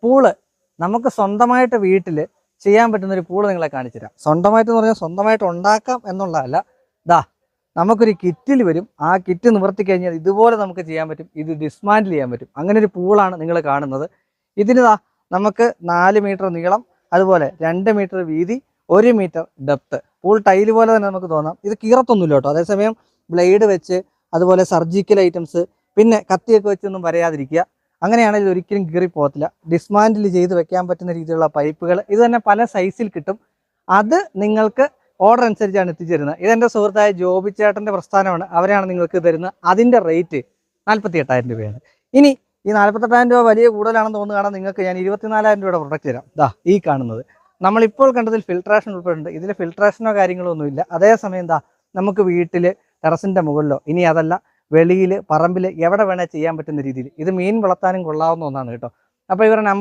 Pool നമുക്ക് സ്വന്തമായിട്ട് വീട്ടിൽ ചെയ്യാൻ പറ്റുന്ന ഒരു പൂള് നിങ്ങളെ കാണിച്ചു തരാം. സ്വന്തമായിട്ട് എന്ന് പറഞ്ഞാൽ സ്വന്തമായിട്ട് ഉണ്ടാക്കാം എന്നുള്ളതല്ല. ദാ നമുക്കൊരു കിറ്റിൽ വരും. ആ കിറ്റ് നിവർത്തി കഴിഞ്ഞാൽ ഇതുപോലെ നമുക്ക് ചെയ്യാൻ പറ്റും. ഇത് ഡിസ്മാൻഡിൽ ചെയ്യാൻ പറ്റും. അങ്ങനെ ഒരു പൂളാണ് നിങ്ങൾ കാണുന്നത്. ഇതിന് നമുക്ക് 4 മീറ്റർ നീളം, അതുപോലെ 2 മീറ്റർ വീതി, 1 മീറ്റർ ഡെപ്ത്. പൂൾ ടൈല് പോലെ തന്നെ നമുക്ക് തോന്നാം. ഇത് കീറത്തൊന്നുമില്ല കേട്ടോ. അതേസമയം ബ്ലേഡ് വെച്ച്, അതുപോലെ സർജിക്കൽ ഐറ്റംസ്, പിന്നെ കത്തിയൊക്കെ വെച്ചൊന്നും വരയാതിരിക്കുക. അങ്ങനെയാണെങ്കിൽ ഒരിക്കലും കീറി പോകത്തില്ല. ഡിസ്മാൻഡിൽ ചെയ്ത് വെക്കാൻ പറ്റുന്ന രീതിയിലുള്ള പൈപ്പുകൾ ഇത് തന്നെ പല സൈസിൽ കിട്ടും. അത് നിങ്ങൾക്ക് ഓർഡർ അനുസരിച്ചാണ് എത്തിച്ചേരുന്നത്. ഇതെൻ്റെ സുഹൃത്തായ ജോബി ചേട്ടൻ്റെ പ്രസ്ഥാനമാണ്. അവരാണ് നിങ്ങൾക്ക് തരുന്നത്. അതിൻ്റെ റേറ്റ് 48,000 രൂപയാണ്. ഇനി ഈ 48,000 രൂപ വലിയ കൂടുതലാണെന്ന് തോന്നുകയാണ് നിങ്ങൾക്ക്. ഞാൻ 24,000 രൂപയുടെ പ്രൊഡക്റ്റ് തരാം. ഈ കാണുന്നത് നമ്മളിപ്പോൾ കണ്ടതിൽ ഫിൽട്രേഷൻ ഉൾപ്പെടുന്നുണ്ട്. ഇതിൽ ഫിൽട്രേഷനോ കാര്യങ്ങളോ ഒന്നുമില്ല. അതേസമയം നമുക്ക് വീട്ടിൽ ടെറസിൻ്റെ മുകളിലോ, ഇനി അതല്ല വെളിയിൽ പറമ്പിൽ എവിടെ വേണേൽ ചെയ്യാൻ പറ്റുന്ന രീതിയിൽ ഇത് മീൻ വളർത്താനും കൊള്ളാവുന്ന ഒന്നാണ് കേട്ടോ. അപ്പോൾ ഇവരുടെ